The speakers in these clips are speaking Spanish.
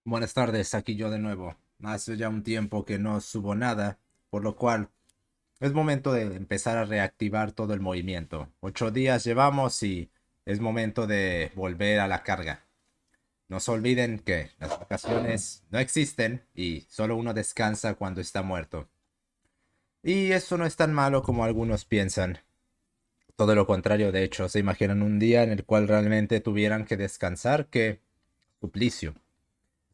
Buenas tardes, aquí yo de nuevo. Hace ya un tiempo que no subo nada, por lo cual es momento de empezar a reactivar todo el movimiento. 8 días llevamos y es momento de volver a la carga. No se olviden que las vacaciones no existen y solo uno descansa cuando está muerto. Y eso no es tan malo como algunos piensan. Todo lo contrario, de hecho, se imaginan un día en el cual realmente tuvieran que descansar, que suplicio.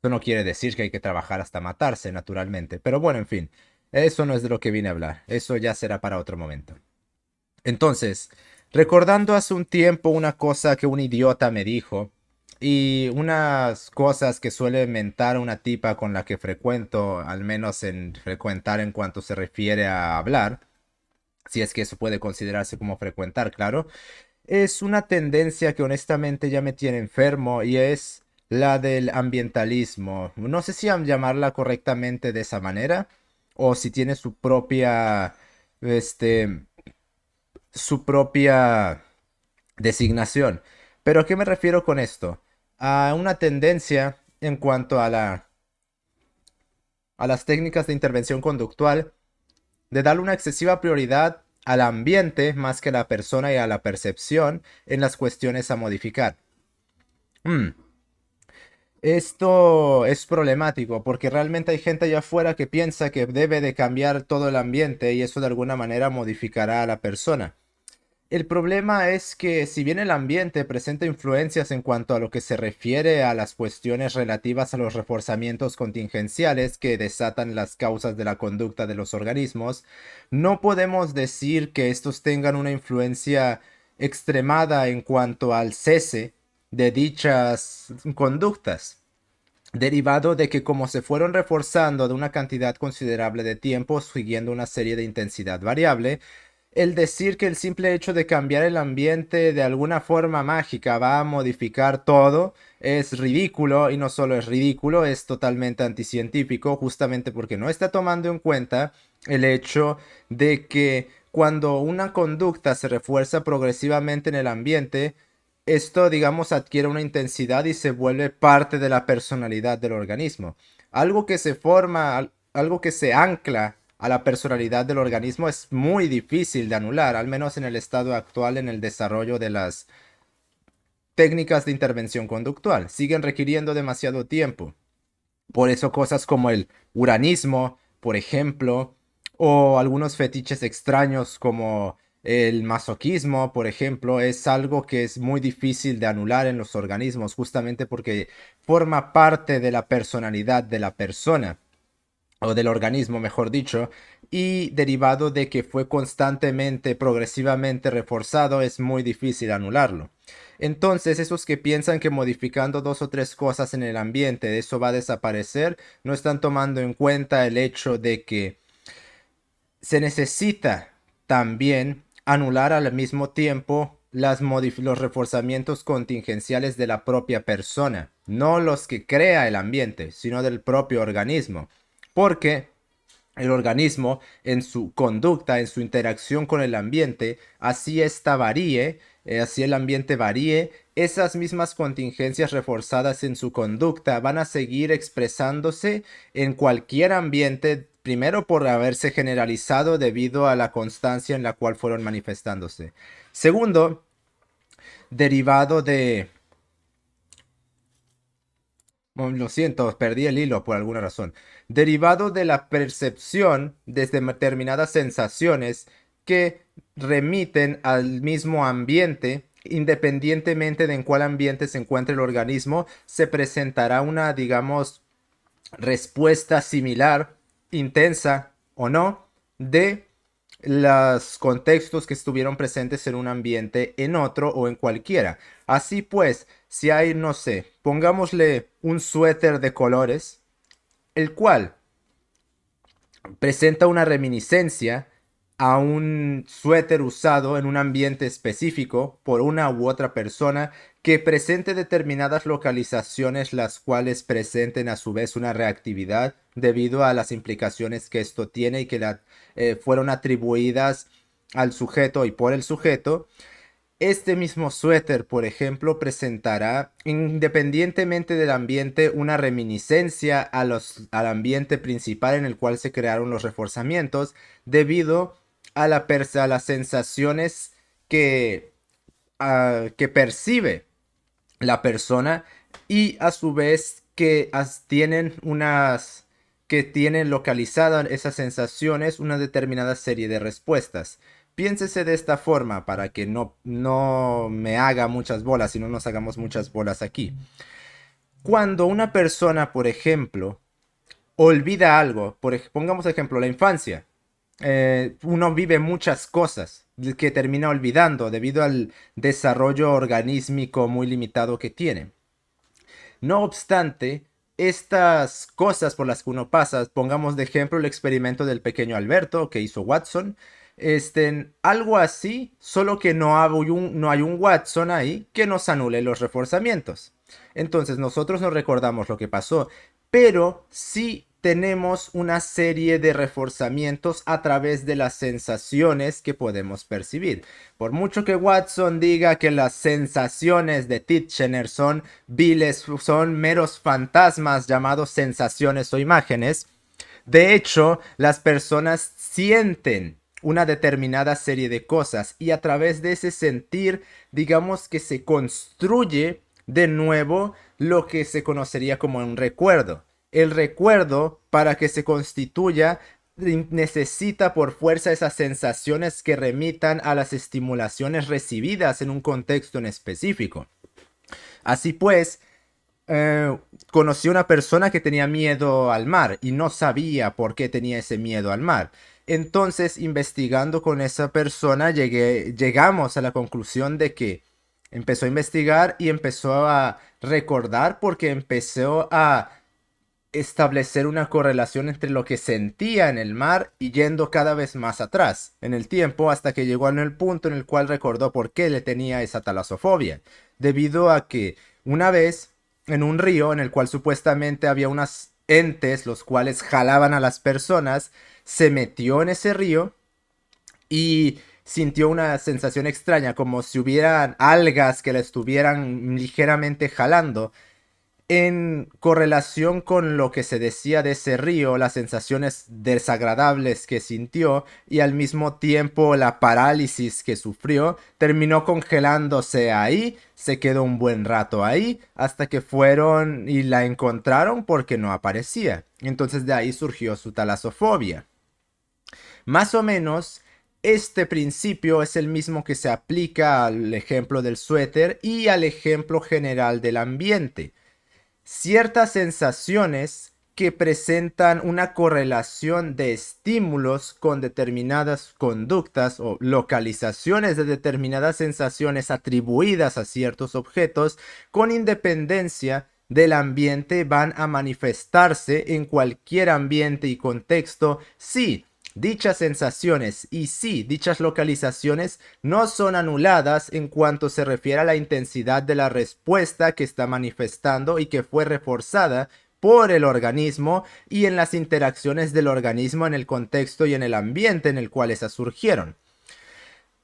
Eso no quiere decir que hay que trabajar hasta matarse, naturalmente. Pero bueno, en fin, eso no es de lo que vine a hablar. Eso ya será para otro momento. Entonces, recordando hace un tiempo una cosa que un idiota me dijo y unas cosas que suele mentar una tipa con la que frecuento, al menos en frecuentar en cuanto se refiere a hablar, si es que eso puede considerarse como frecuentar, claro. Es una tendencia que honestamente ya me tiene enfermo y es la del ambientalismo. No sé si llamarla correctamente de esa manera o si tiene este, su propia designación. Pero ¿a qué me refiero con esto? A una tendencia en cuanto a las técnicas de intervención conductual de darle una excesiva prioridad al ambiente más que a la persona y a la percepción en las cuestiones a modificar. Hmm. Esto es problemático porque realmente hay gente allá afuera que piensa que debe de cambiar todo el ambiente y eso de alguna manera modificará a la persona. El problema es que si bien el ambiente presenta influencias en cuanto a lo que se refiere a las cuestiones relativas a los reforzamientos contingenciales que desatan las causas de la conducta de los organismos, no podemos decir que estos tengan una influencia extremada en cuanto al cese de dichas conductas, derivado de que como se fueron reforzando de una cantidad considerable de tiempo siguiendo una serie de intensidad variable, el decir que el simple hecho de cambiar el ambiente de alguna forma mágica va a modificar todo es ridículo, y no solo es ridículo, es totalmente anticientífico, justamente porque no está tomando en cuenta el hecho de que cuando una conducta se refuerza progresivamente en el ambiente, esto, digamos, adquiere una intensidad y se vuelve parte de la personalidad del organismo. Algo que se forma, algo que se ancla a la personalidad del organismo es muy difícil de anular, al menos en el estado actual en el desarrollo de las técnicas de intervención conductual. Siguen requiriendo demasiado tiempo. Por eso cosas como el uranismo, por ejemplo, o algunos fetiches extraños como el masoquismo, por ejemplo, es algo que es muy difícil de anular en los organismos, justamente porque forma parte de la personalidad de la persona o del organismo, mejor dicho, y derivado de que fue constantemente, progresivamente reforzado, es muy difícil anularlo. Entonces, esos que piensan que modificando dos o tres cosas en el ambiente eso va a desaparecer, no están tomando en cuenta el hecho de que se necesita también anular al mismo tiempo los reforzamientos contingenciales de la propia persona, no los que crea el ambiente, sino del propio organismo. Porque el organismo en su conducta, en su interacción con el ambiente, así ésta varíe, así el ambiente varíe, esas mismas contingencias reforzadas en su conducta van a seguir expresándose en cualquier ambiente, primero por haberse generalizado debido a la constancia en la cual fueron manifestándose. Segundo, derivado de... Bueno, lo siento, perdí el hilo por alguna razón. Derivado de la percepción desde determinadas sensaciones que remiten al mismo ambiente, independientemente de en cuál ambiente se encuentre el organismo, se presentará una, digamos, respuesta similar, intensa o no, de los contextos que estuvieron presentes en un ambiente, en otro o en cualquiera. Así pues, si hay, no sé, pongámosle un suéter de colores, el cual presenta una reminiscencia a un suéter usado en un ambiente específico por una u otra persona que presente determinadas localizaciones las cuales presenten a su vez una reactividad debido a las implicaciones que esto tiene y que fueron atribuidas al sujeto y por el sujeto. Este mismo suéter, por ejemplo, presentará, independientemente del ambiente, una reminiscencia al ambiente principal en el cual se crearon los reforzamientos, debido a las sensaciones que, que percibe la persona, y a su vez que tienen localizadas esas sensaciones una determinada serie de respuestas. Piénsese de esta forma para que no me haga muchas bolas y no nos hagamos muchas bolas aquí. Cuando una persona, por ejemplo, olvida algo, pongamos ejemplo la infancia, uno vive muchas cosas que termina olvidando debido al desarrollo organísmico muy limitado que tiene. No obstante, estas cosas por las que uno pasa, pongamos de ejemplo el experimento del pequeño Alberto que hizo Watson, algo así, solo que no hay un Watson ahí que nos anule los reforzamientos. Entonces nosotros no recordamos lo que pasó, pero sí tenemos una serie de reforzamientos a través de las sensaciones que podemos percibir. Por mucho que Watson diga que las sensaciones de Titchener son viles, son meros fantasmas llamados sensaciones o imágenes, de hecho, las personas sienten una determinada serie de cosas, y a través de ese sentir, digamos que se construye de nuevo lo que se conocería como un recuerdo. El recuerdo, para que se constituya, necesita por fuerza esas sensaciones que remitan a las estimulaciones recibidas en un contexto en específico. Así pues, eh, conocí a una persona que tenía miedo al mar y no sabía por qué tenía ese miedo al mar. Entonces, investigando con esa persona, llegamos a la conclusión de que empezó a investigar y empezó a recordar, porque empezó a establecer una correlación entre lo que sentía en el mar y yendo cada vez más atrás en el tiempo, hasta que llegó en el punto en el cual recordó por qué le tenía esa talasofobia, debido a que una vez en un río en el cual supuestamente había unas entes los cuales jalaban a las personas, se metió en ese río y sintió una sensación extraña, como si hubieran algas que la estuvieran ligeramente jalando. En correlación con lo que se decía de ese río, las sensaciones desagradables que sintió y al mismo tiempo la parálisis que sufrió, terminó congelándose ahí, se quedó un buen rato ahí, hasta que fueron y la encontraron porque no aparecía. Entonces de ahí surgió su talasofobia. Más o menos, este principio es el mismo que se aplica al ejemplo del suéter y al ejemplo general del ambiente. Ciertas sensaciones que presentan una correlación de estímulos con determinadas conductas o localizaciones de determinadas sensaciones atribuidas a ciertos objetos, con independencia del ambiente, van a manifestarse en cualquier ambiente y contexto si dichas sensaciones y si dichas localizaciones no son anuladas en cuanto se refiere a la intensidad de la respuesta que está manifestando y que fue reforzada por el organismo, y en las interacciones del organismo en el contexto y en el ambiente en el cual esas surgieron.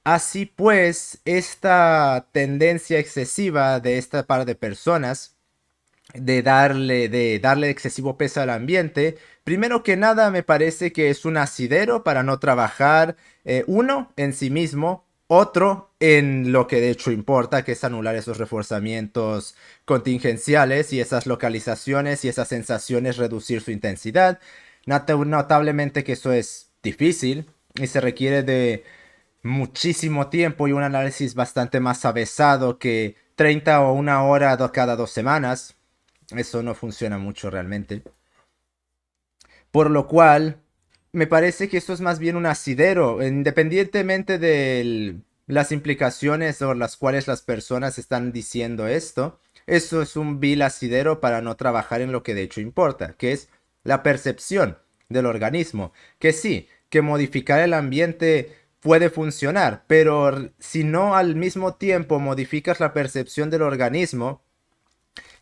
Así pues, esta tendencia excesiva de esta par de personas de darle excesivo peso al ambiente, primero que nada me parece que es un asidero para no trabajar, uno en sí mismo, otro en lo que de hecho importa, que es anular esos reforzamientos contingenciales y esas localizaciones y esas sensaciones, reducir su intensidad. Notablemente que eso es difícil y se requiere de muchísimo tiempo y un análisis bastante más avesado que 30 o una hora cada 2 semanas. Eso no funciona mucho realmente. Por lo cual, me parece que esto es más bien un asidero, independientemente de las implicaciones por las cuales las personas están diciendo esto. Eso es un vil asidero para no trabajar en lo que de hecho importa, que es la percepción del organismo. Que sí, que modificar el ambiente puede funcionar, pero si no al mismo tiempo modificas la percepción del organismo,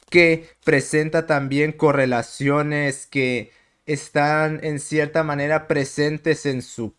que presenta también correlaciones que están en cierta manera presentes en su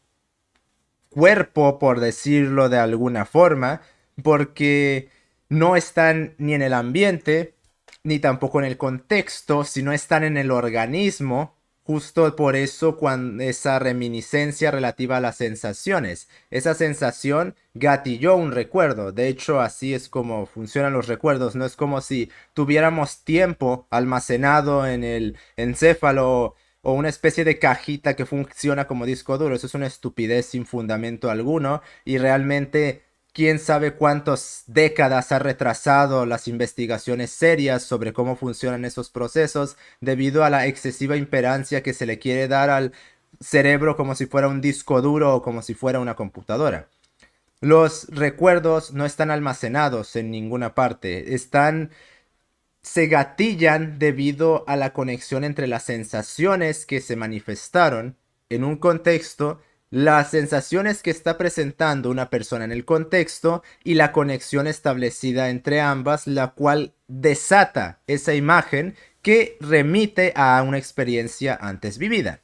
cuerpo, por decirlo de alguna forma, porque no están ni en el ambiente, ni tampoco en el contexto, sino están en el organismo. Justo por eso cuando esa reminiscencia relativa a las sensaciones, esa sensación gatilló un recuerdo. De hecho, así es como funcionan los recuerdos. No es como si tuviéramos tiempo almacenado en el encéfalo o una especie de cajita que funciona como disco duro. Eso es una estupidez sin fundamento alguno y realmente quién sabe cuántas décadas ha retrasado las investigaciones serias sobre cómo funcionan esos procesos debido a la excesiva imperancia que se le quiere dar al cerebro como si fuera un disco duro o como si fuera una computadora. Los recuerdos no están almacenados en ninguna parte, se gatillan debido a la conexión entre las sensaciones que se manifestaron en un contexto, las sensaciones que está presentando una persona en el contexto y la conexión establecida entre ambas, la cual desata esa imagen que remite a una experiencia antes vivida.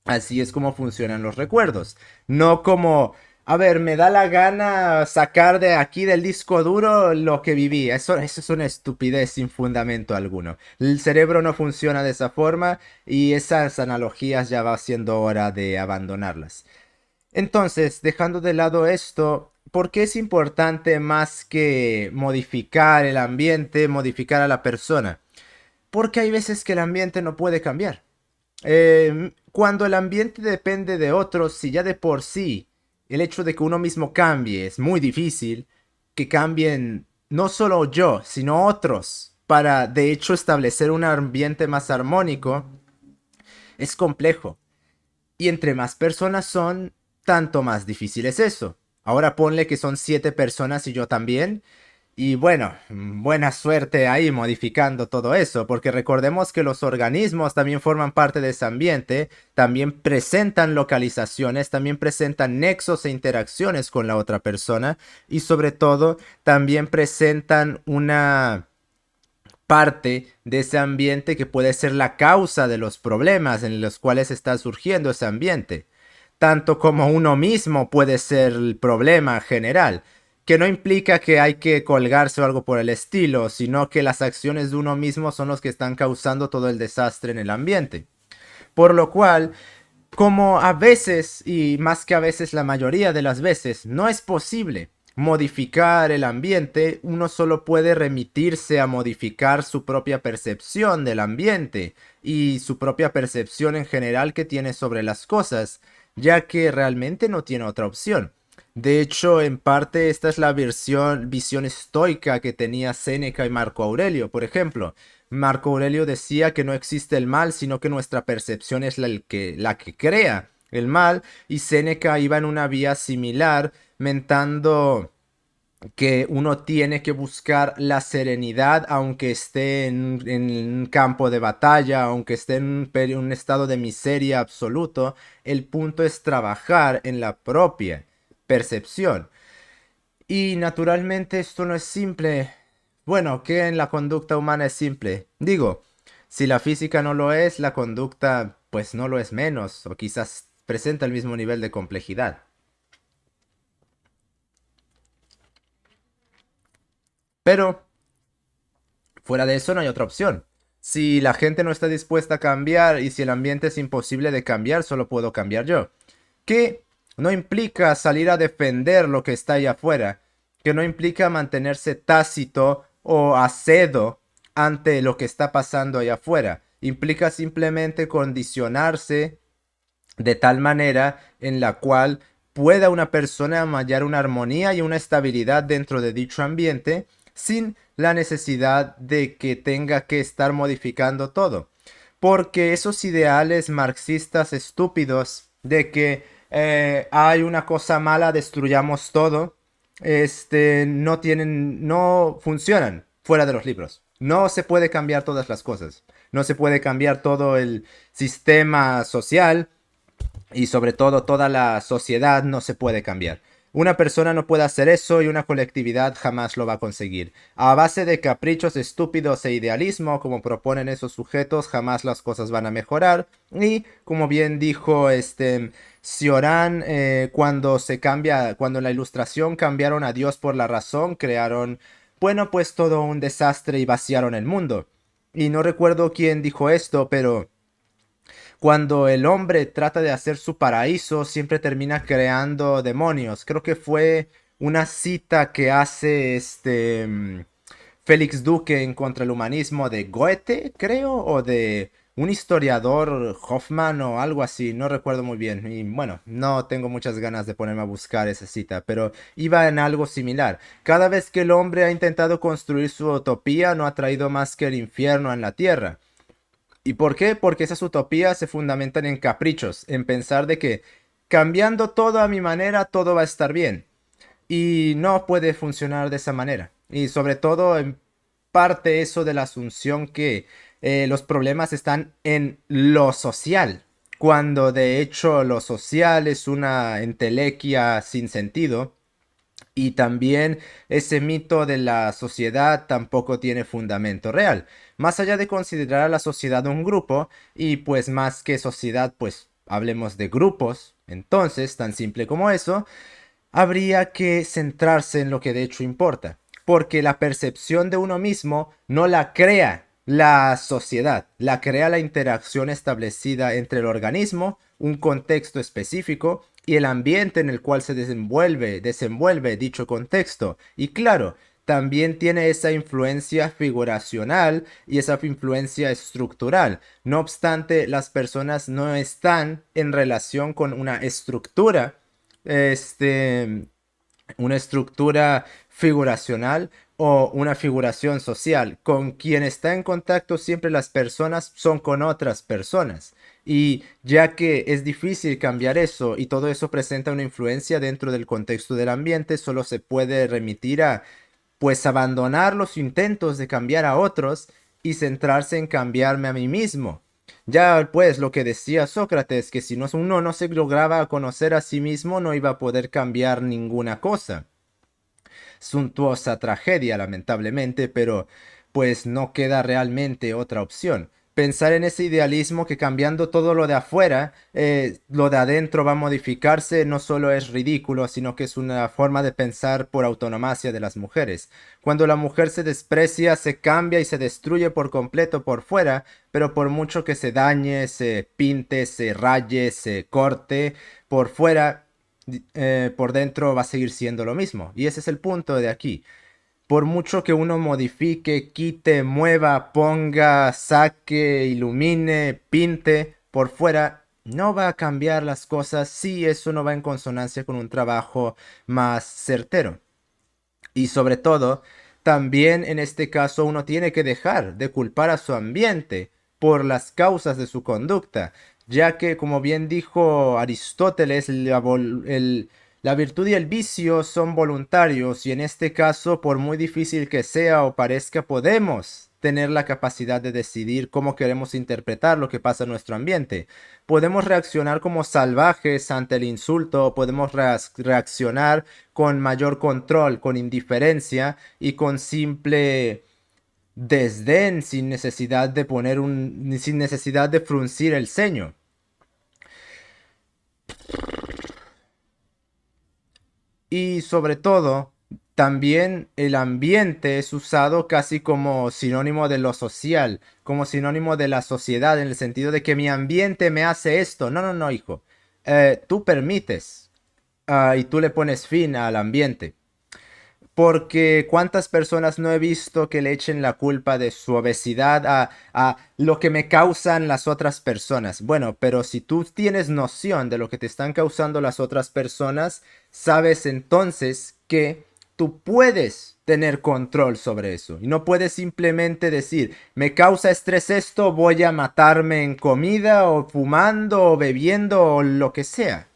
Así es como funcionan los recuerdos. No como, a ver, me da la gana sacar de aquí del disco duro lo que viví. Eso es una estupidez sin fundamento alguno. El cerebro no funciona de esa forma y esas analogías ya va siendo hora de abandonarlas. Entonces, dejando de lado esto, ¿por qué es importante más que modificar el ambiente, modificar a la persona? Porque hay veces que el ambiente no puede cambiar. Cuando el ambiente depende de otros, si ya de por sí el hecho de que uno mismo cambie es muy difícil, que cambien no solo yo, sino otros, para de hecho establecer un ambiente más armónico, es complejo. Y entre más personas son, tanto más difícil es eso. Ahora ponle que son 7 personas y yo también. Y bueno, buena suerte ahí modificando todo eso, porque recordemos que los organismos también forman parte de ese ambiente, también presentan localizaciones, también presentan nexos e interacciones con la otra persona y sobre todo también presentan una parte de ese ambiente que puede ser la causa de los problemas en los cuales está surgiendo ese ambiente, tanto como uno mismo puede ser el problema general, que no implica que hay que colgarse o algo por el estilo, sino que las acciones de uno mismo son los que están causando todo el desastre en el ambiente. Por lo cual, como a veces, y más que a veces la mayoría de las veces, no es posible modificar el ambiente, uno solo puede remitirse a modificar su propia percepción del ambiente y su propia percepción en general que tiene sobre las cosas, ya que realmente no tiene otra opción. De hecho, en parte esta es la visión estoica que tenía Séneca y Marco Aurelio, por ejemplo. Marco Aurelio decía que no existe el mal, sino que nuestra percepción es la que crea el mal, y Séneca iba en una vía similar, mentando que uno tiene que buscar la serenidad aunque esté en un campo de batalla, aunque esté en un estado de miseria absoluto. El punto es trabajar en la propia percepción. Y naturalmente esto no es simple. Bueno, ¿qué en la conducta humana es simple? Digo, si la física no lo es, la conducta pues no lo es menos, o quizás presenta el mismo nivel de complejidad. Pero fuera de eso no hay otra opción. Si la gente no está dispuesta a cambiar y si el ambiente es imposible de cambiar, solo puedo cambiar yo. Que no implica salir a defender lo que está allá afuera, que no implica mantenerse tácito o acedo ante lo que está pasando allá afuera. Implica simplemente condicionarse de tal manera en la cual pueda una persona hallar una armonía y una estabilidad dentro de dicho ambiente sin la necesidad de que tenga que estar modificando todo. Porque esos ideales marxistas estúpidos de que hay una cosa mala, destruyamos todo, no funcionan fuera de los libros. No se puede cambiar todas las cosas. No se puede cambiar todo el sistema social y sobre todo toda la sociedad no se puede cambiar. Una persona no puede hacer eso y una colectividad jamás lo va a conseguir. A base de caprichos estúpidos e idealismo, como proponen esos sujetos, jamás las cosas van a mejorar. Y como bien dijo Cioran, cuando en la ilustración cambiaron a Dios por la razón, crearon, bueno, pues todo un desastre y vaciaron el mundo. Y no recuerdo quién dijo esto, pero cuando el hombre trata de hacer su paraíso, siempre termina creando demonios. Creo que fue una cita que hace Félix Duque en Contra el Humanismo de Goethe, creo, o de un historiador Hoffman o algo así, no recuerdo muy bien. Y bueno, no tengo muchas ganas de ponerme a buscar esa cita, pero iba en algo similar. Cada vez que el hombre ha intentado construir su utopía, no ha traído más que el infierno en la tierra. ¿Y por qué? Porque esas utopías se fundamentan en caprichos, en pensar de que cambiando todo a mi manera, todo va a estar bien. Y no puede funcionar de esa manera. Y sobre todo, en parte eso de la asunción que los problemas están en lo social, cuando de hecho lo social es una entelequia sin sentido y también ese mito de la sociedad tampoco tiene fundamento real. Más allá de considerar a la sociedad un grupo, y pues más que sociedad, pues hablemos de grupos, entonces, tan simple como eso, habría que centrarse en lo que de hecho importa, porque la percepción de uno mismo no la crea la sociedad, la crea la interacción establecida entre el organismo, un contexto específico y el ambiente en el cual se desenvuelve dicho contexto. Y claro, también tiene esa influencia figuracional y esa influencia estructural. No obstante, las personas no están en relación con este, una estructura figuracional o una figuración social. Con quien está en contacto siempre las personas son con otras personas. Y ya que es difícil cambiar eso y todo eso presenta una influencia dentro del contexto del ambiente, solo se puede remitir a pues abandonar los intentos de cambiar a otros y centrarse en cambiarme a mí mismo. Ya pues lo que decía Sócrates, que si uno no se lograba conocer a sí mismo, no iba a poder cambiar ninguna cosa. Suntuosa tragedia, lamentablemente, pero pues no queda realmente otra opción. Pensar en ese idealismo que cambiando todo lo de afuera, lo de adentro va a modificarse, no solo es ridículo, sino que es una forma de pensar por autonomacia de las mujeres. Cuando la mujer se desprecia, se cambia y se destruye por completo por fuera, pero por mucho que se dañe, se pinte, se raye, se corte, por fuera por dentro va a seguir siendo lo mismo. Y ese es el punto de aquí. Por mucho que uno modifique, quite, mueva, ponga, saque, ilumine, pinte, por fuera, no va a cambiar las cosas si eso no va en consonancia con un trabajo más certero. Y sobre todo, también en este caso uno tiene que dejar de culpar a su ambiente por las causas de su conducta, ya que, como bien dijo Aristóteles, la virtud y el vicio son voluntarios y en este caso, por muy difícil que sea o parezca, podemos tener la capacidad de decidir cómo queremos interpretar lo que pasa en nuestro ambiente. Podemos reaccionar como salvajes ante el insulto, podemos reaccionar con mayor control, con indiferencia y con simple desdén, sin necesidad de sin necesidad de fruncir el ceño. Y sobre todo, también el ambiente es usado casi como sinónimo de lo social, como sinónimo de la sociedad, en el sentido de que mi ambiente me hace esto. No, no, no, hijo. Tú permites y tú le pones fin al ambiente. Porque cuántas personas no he visto que le echen la culpa de su obesidad a lo que me causan las otras personas. Bueno, pero si tú tienes noción de lo que te están causando las otras personas, sabes entonces que tú puedes tener control sobre eso. Y no puedes simplemente decir, me causa estrés esto, voy a matarme en comida o fumando o bebiendo o lo que sea.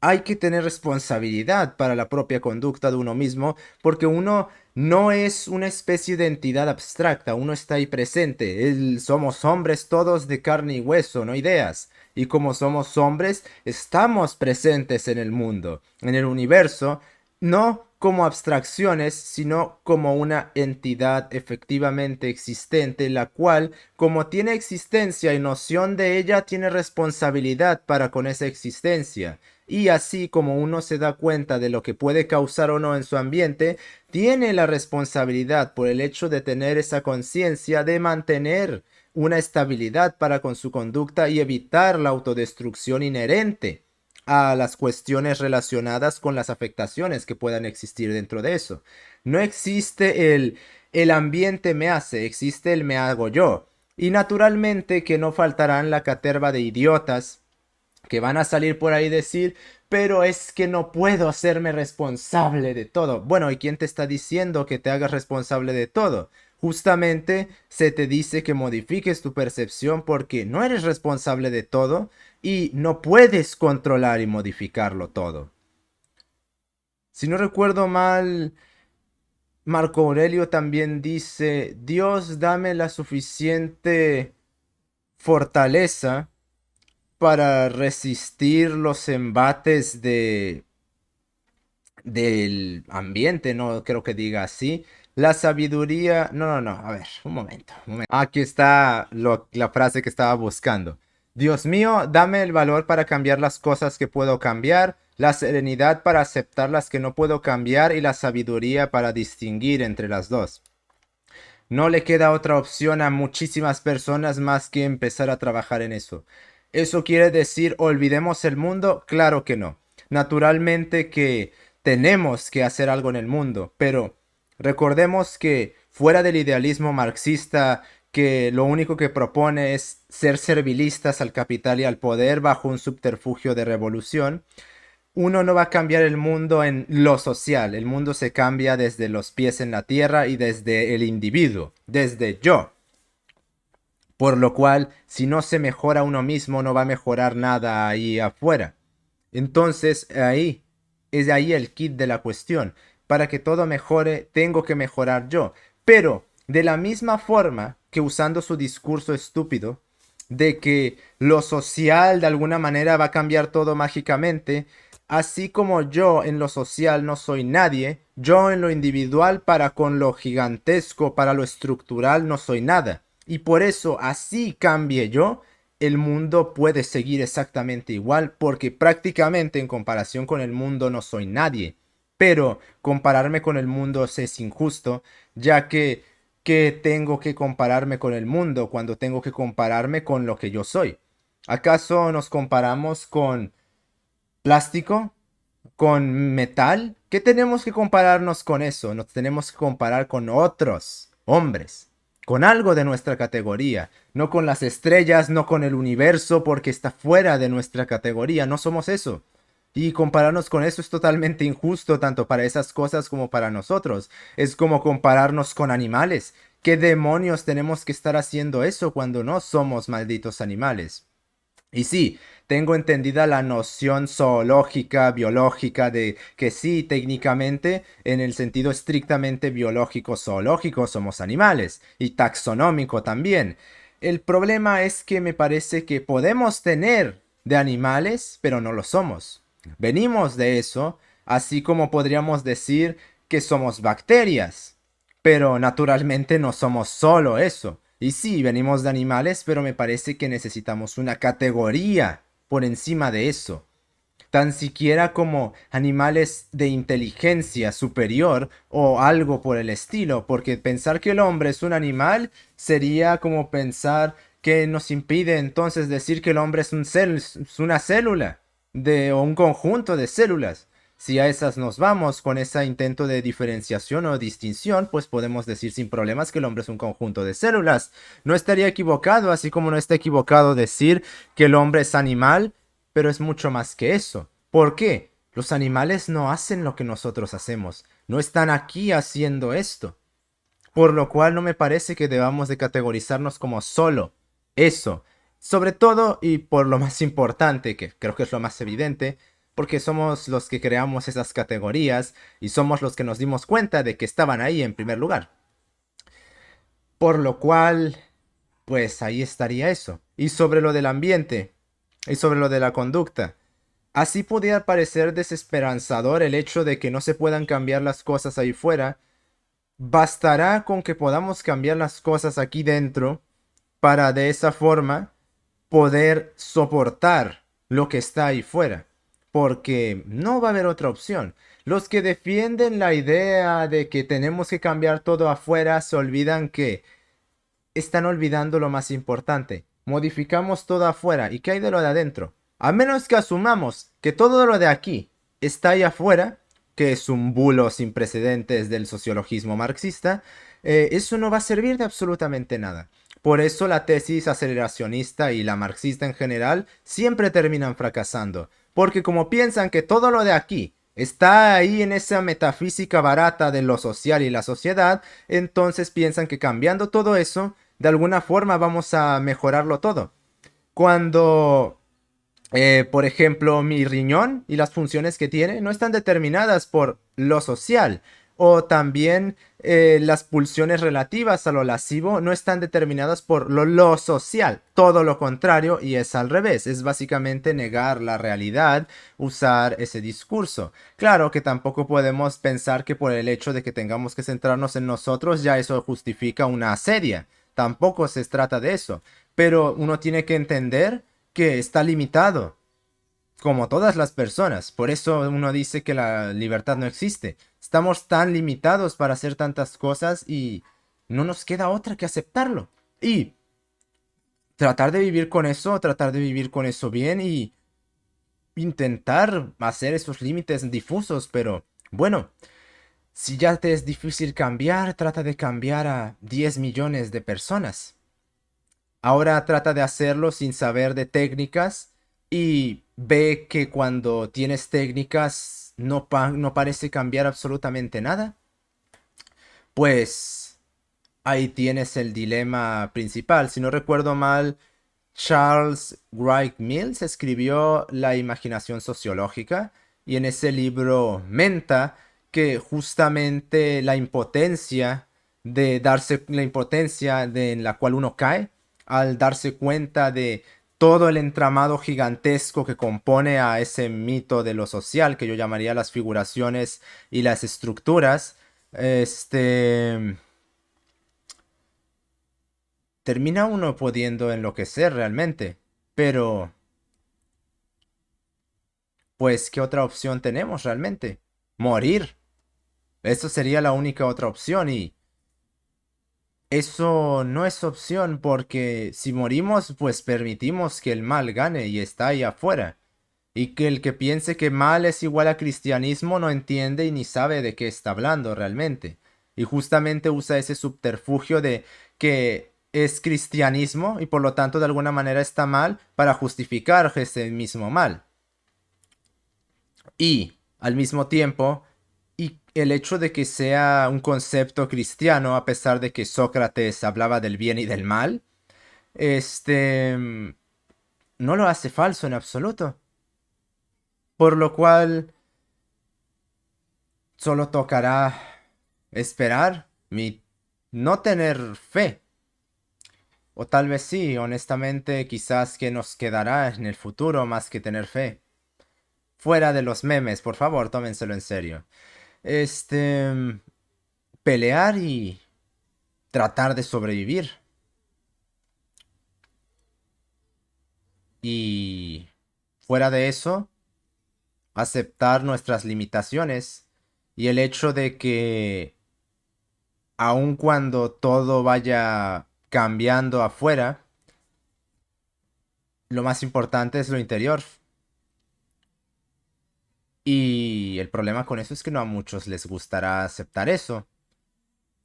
hay que tener responsabilidad para la propia conducta de uno mismo, porque uno no es una especie de entidad abstracta, uno está ahí presente. Somos hombres todos de carne y hueso, no ideas. Y como somos hombres, estamos presentes en el mundo, en el universo, no como abstracciones, sino como una entidad efectivamente existente, la cual, como tiene existencia y noción de ella, tiene responsabilidad para con esa existencia. Y así como uno se da cuenta de lo que puede causar o no en su ambiente, tiene la responsabilidad por el hecho de tener esa conciencia de mantener una estabilidad para con su conducta y evitar la autodestrucción inherente a las cuestiones relacionadas con las afectaciones que puedan existir dentro de eso. No existe el ambiente me hace, existe el me hago yo. Y naturalmente que no faltarán la caterva de idiotas que van a salir por ahí decir, pero es que no puedo hacerme responsable de todo. Bueno, ¿y quién te está diciendo que te hagas responsable de todo? Justamente se te dice que modifiques tu percepción porque no eres responsable de todo y no puedes controlar y modificarlo todo. Si no recuerdo mal, Marco Aurelio también dice, Dios dame la suficiente fortaleza para resistir los embates del ambiente, no creo que diga así. La sabiduría... No, no, no, a ver, un momento, un momento. Aquí está la frase que estaba buscando. Dios mío, dame el valor para cambiar las cosas que puedo cambiar, la serenidad para aceptar las que no puedo cambiar y la sabiduría para distinguir entre las dos. No le queda otra opción a muchísimas personas más que empezar a trabajar en eso. ¿Eso quiere decir olvidemos el mundo? Claro que no. Naturalmente que tenemos que hacer algo en el mundo, pero recordemos que fuera del idealismo marxista que lo único que propone es ser servilistas al capital y al poder bajo un subterfugio de revolución, uno no va a cambiar el mundo en lo social, el mundo se cambia desde los pies en la tierra y desde el individuo, desde yo. Por lo cual, si no se mejora uno mismo, no va a mejorar nada ahí afuera. Entonces, es ahí el kit de la cuestión. Para que todo mejore, tengo que mejorar yo. Pero, de la misma forma que usando su discurso estúpido, de que lo social de alguna manera va a cambiar todo mágicamente, así como yo en lo social no soy nadie, yo en lo individual para con lo gigantesco, para lo estructural no soy nada. Y por eso, así cambie yo, el mundo puede seguir exactamente igual, porque prácticamente en comparación con el mundo no soy nadie. Pero compararme con el mundo es injusto, ya que tengo que compararme con el mundo cuando tengo que compararme con lo que yo soy. ¿Acaso nos comparamos con plástico? ¿Con metal? ¿Qué tenemos que compararnos con eso? Nos tenemos que comparar con otros hombres, con algo de nuestra categoría, no con las estrellas, no con el universo, porque está fuera de nuestra categoría, no somos eso. Y compararnos con eso es totalmente injusto, tanto para esas cosas como para nosotros. Es como compararnos con animales. ¿Qué demonios tenemos que estar haciendo eso cuando no somos malditos animales? Y sí, tengo entendida la noción zoológica, biológica de que sí, técnicamente, en el sentido estrictamente biológico zoológico somos animales y taxonómico también. El problema es que me parece que podemos tener de animales, pero no lo somos. Venimos de eso, así como podríamos decir que somos bacterias. Pero naturalmente no somos solo eso. Y sí, venimos de animales, pero me parece que necesitamos una categoría por encima de eso. Tan siquiera como animales de inteligencia superior o algo por el estilo, porque pensar que el hombre es un animal sería como pensar que nos impide entonces decir que el hombre es es una célula o un conjunto de células. Si a esas nos vamos con ese intento de diferenciación o distinción, pues podemos decir sin problemas que el hombre es un conjunto de células. No estaría equivocado, así como no está equivocado decir que el hombre es animal, pero es mucho más que eso. ¿Por qué? Los animales no hacen lo que nosotros hacemos. No están aquí haciendo esto. Por lo cual no me parece que debamos de categorizarnos como solo eso. Sobre todo, y por lo más importante, que creo que es lo más evidente, porque somos los que creamos esas categorías y somos los que nos dimos cuenta de que estaban ahí en primer lugar. Por lo cual, pues ahí estaría eso. Y sobre lo del ambiente, y sobre lo de la conducta. Así podría parecer desesperanzador el hecho de que no se puedan cambiar las cosas ahí fuera. Bastará con que podamos cambiar las cosas aquí dentro para de esa forma poder soportar lo que está ahí fuera. Porque no va a haber otra opción. Los que defienden la idea de que tenemos que cambiar todo afuera se olvidan que están olvidando lo más importante. Modificamos todo afuera. ¿Y qué hay de lo de adentro? A menos que asumamos que todo lo de aquí está ahí afuera, que es un bulo sin precedentes del sociologismo marxista, eso no va a servir de absolutamente nada. Por eso la tesis aceleracionista y la marxista en general siempre terminan fracasando. Porque como piensan que todo lo de aquí está ahí en esa metafísica barata de lo social y la sociedad, entonces piensan que cambiando todo eso, de alguna forma vamos a mejorarlo todo. Cuando, por ejemplo, mi riñón y las funciones que tiene no están determinadas por lo social. O también las pulsiones relativas a lo lascivo no están determinadas por lo social. Todo lo contrario y es al revés. Es básicamente negar la realidad, usar ese discurso. Claro que tampoco podemos pensar que por el hecho de que tengamos que centrarnos en nosotros ya eso justifica una asedia. Tampoco se trata de eso. Pero uno tiene que entender que está limitado, como todas las personas. Por eso uno dice que la libertad no existe. Estamos tan limitados para hacer tantas cosas y no nos queda otra que aceptarlo. Y tratar de vivir con eso, tratar de vivir con eso bien y intentar hacer esos límites difusos. Pero bueno, si ya te es difícil cambiar, trata de cambiar a 10 millones de personas. Ahora trata de hacerlo sin saber de técnicas y ve que cuando tienes técnicas no parece cambiar absolutamente nada. Pues ahí tienes el dilema principal. Si no recuerdo mal, Charles Wright Mills escribió La imaginación sociológica y en ese libro menta que justamente la impotencia en la cual uno cae al darse cuenta de todo el entramado gigantesco que compone a ese mito de lo social que yo llamaría las figuraciones y las estructuras, este termina uno pudiendo enloquecer realmente. Pero, pues, ¿qué otra opción tenemos realmente? Morir. Eso sería la única otra opción y eso no es opción porque si morimos, pues permitimos que el mal gane y está ahí afuera. Y que el que piense que mal es igual a cristianismo no entiende y ni sabe de qué está hablando realmente. Y justamente usa ese subterfugio de que es cristianismo y por lo tanto de alguna manera está mal para justificar ese mismo mal. Y al mismo tiempo, y el hecho de que sea un concepto cristiano, a pesar de que Sócrates hablaba del bien y del mal, no lo hace falso en absoluto. Por lo cual solo tocará esperar y no tener fe. O tal vez sí, honestamente, quizás que nos quedará en el futuro más que tener fe. Fuera de los memes, por favor, tómenselo en serio. Este, pelear y tratar de sobrevivir. Y fuera de eso, aceptar nuestras limitaciones y el hecho de que aun cuando todo vaya cambiando afuera, lo más importante es lo interior. Y el problema con eso es que no a muchos les gustará aceptar eso,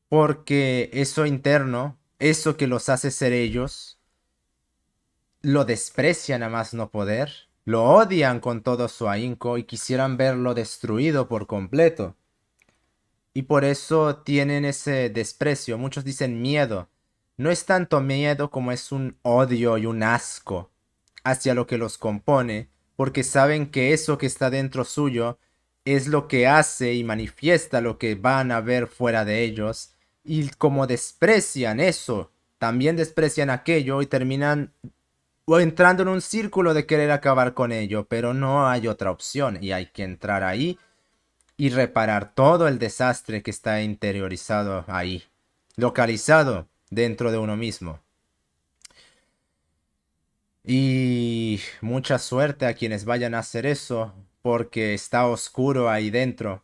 porque eso interno, eso que los hace ser ellos, lo desprecian a más no poder, lo odian con todo su ahínco y quisieran verlo destruido por completo. Y por eso tienen ese desprecio. Muchos dicen miedo. No es tanto miedo como es un odio y un asco hacia lo que los compone, porque saben que eso que está dentro suyo es lo que hace y manifiesta lo que van a ver fuera de ellos, y como desprecian eso, también desprecian aquello y terminan o entrando en un círculo de querer acabar con ello, pero no hay otra opción y hay que entrar ahí y reparar todo el desastre que está interiorizado ahí, localizado dentro de uno mismo. Y mucha suerte a quienes vayan a hacer eso, porque está oscuro ahí dentro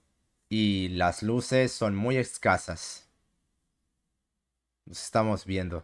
y las luces son muy escasas. Nos estamos viendo.